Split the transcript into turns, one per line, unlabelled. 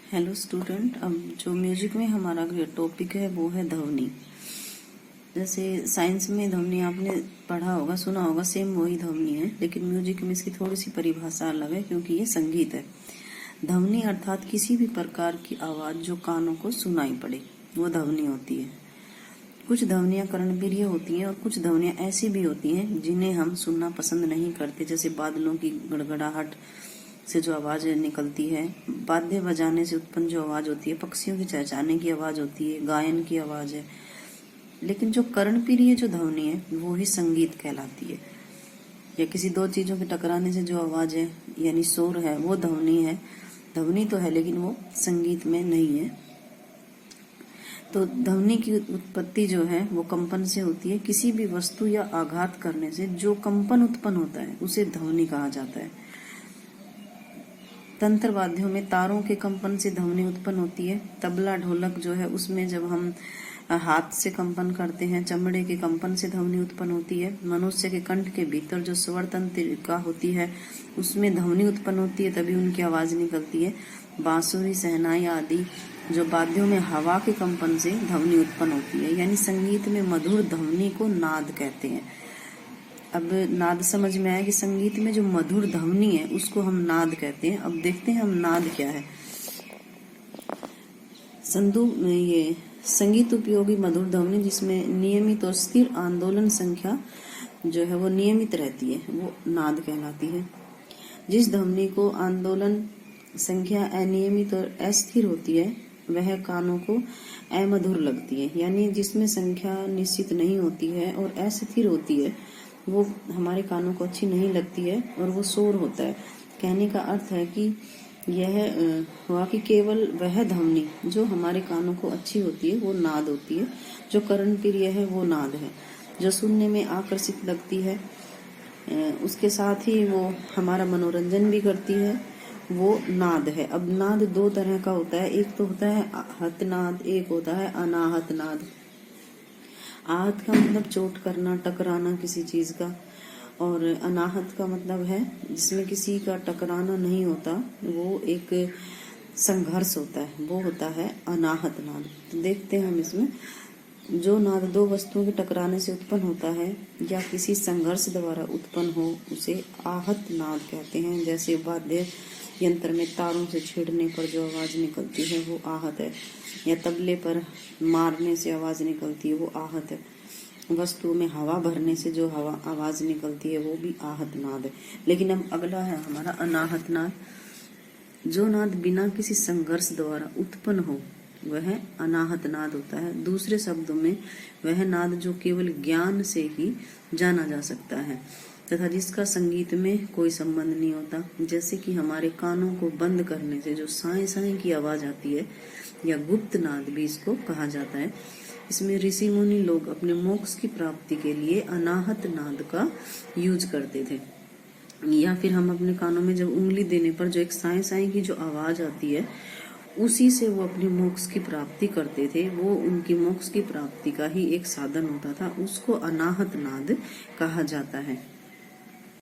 Hello student, अब जो music में हमारा टॉपिक है वो है ध्वनि। जैसे साइंस में ध्वनि आपने पढ़ा होगा, सुना होगा, सेम वही ध्वनि है, लेकिन म्यूजिक में इसकी थोड़ी सी परिभाषा अलग है क्योंकि ये संगीत है। ध्वनि अर्थात किसी भी प्रकार की आवाज जो कानों को सुनाई पड़े वो ध्वनि होती है। कुछ ध्वनियां कर्णप्रिय होती हैं और कुछ ध्वनियां ऐसी भी होती हैं जिन्हें हम सुनना पसंद नहीं करते, जैसे बादलों की गड़गड़ाहट से जो आवाज निकलती है, वाद्य बजाने से उत्पन्न जो आवाज होती है, पक्षियों की चहचहाने की आवाज होती है, गायन की आवाज है। लेकिन जो कर्णप्रिय जो ध्वनि है वो ही संगीत कहलाती है। या किसी दो चीजों के टकराने से जो आवाज है यानी शोर है वो ध्वनि है। ध्वनि तो है लेकिन वो संगीत में नहीं है। तो ध्वनि की उत्पत्ति जो है वो कंपन से होती है। किसी भी वस्तु या आघात करने से जो कंपन उत्पन्न होता है उसे ध्वनि कहा जाता है। तंत्र वाद्यों में तारों के कंपन से ध्वनि उत्पन्न होती है। तबला ढोलक जो है उसमें जब हम हाथ से कंपन करते हैं, चमड़े के कंपन से ध्वनि उत्पन्न होती है। मनुष्य के कंठ के भीतर जो स्वर तंत्रिका होती है उसमें ध्वनि उत्पन्न होती है, तभी उनकी आवाज निकलती है। बांसुरी, शहनाई आदि जो वाद्यों में हवा के कंपन से ध्वनि उत्पन्न होती है। यानी संगीत में मधुर ध्वनि को नाद कहते हैं। अब नाद समझ में आया कि संगीत में जो मधुर ध्वनि है उसको हम नाद कहते हैं। अब देखते हैं हम नाद क्या है। ये संगीत उपयोगी मधुर ध्वनि जिसमें नियमित और स्थिर आंदोलन संख्या जो है वो नियमित रहती है वो नाद कहलाती है। जिस ध्वनि को आंदोलन संख्या अनियमित और अस्थिर होती है वह कानों को अमधुर लगती है। यानी जिसमें संख्या निश्चित नहीं होती है और अस्थिर होती है वो हमारे कानों को अच्छी नहीं लगती है और वो शोर होता है। कहने का अर्थ है कि यह हुआ कि केवल वह ध्वनि जो हमारे कानों को अच्छी होती है वो नाद होती है। जो कर्णप्रिय है वो नाद है। जो सुनने में आकर्षित लगती है उसके साथ ही वो हमारा मनोरंजन भी करती है वो नाद है। अब नाद दो तरह का होता है, एक तो होता है आहत नाद, एक होता है अनाहत नाद। आहत का मतलब चोट करना, टकराना किसी चीज का, और अनाहत का मतलब है जिसमें किसी का टकराना नहीं होता, वो एक संघर्ष होता है, वो होता है अनाहत नाद। तो देखते हैं हम इसमें जो नाद दो वस्तुओं के टकराने से उत्पन्न होता है या किसी संघर्ष द्वारा उत्पन्न हो उसे आहत नाद कहते हैं। जैसे वाद्य यंत्र में तारों से छेड़ने पर जो आवाज निकलती है वो आहत है, या तबले पर मारने से आवाज निकलती है वो आहत है। वस्तु में हवा भरने से जो हवा आवाज निकलती है वो भी आहत नाद है। लेकिन अब अगला है हमारा अनाहत नाद। जो नाद बिना किसी संघर्ष द्वारा उत्पन्न हो वह अनाहत नाद होता है। दूसरे शब्दों में वह नाद जो केवल ज्ञान से ही जाना जा सकता है तथा जिसका संगीत में कोई संबंध नहीं होता। जैसे कि हमारे कानों को बंद करने से जो साए साए की आवाज आती है या गुप्त नाद भी इसको कहा जाता है। इसमें ऋषि मुनि लोग अपने मोक्ष की प्राप्ति के लिए अनाहत नाद का यूज करते थे। या फिर हम अपने कानों में जब उंगली देने पर जो एक साए साए की जो आवाज आती है उसी से वो अपनी मोक्ष की प्राप्ति करते थे। वो उनकी मोक्ष की प्राप्ति का ही एक साधन होता था, उसको अनाहत नाद कहा जाता है।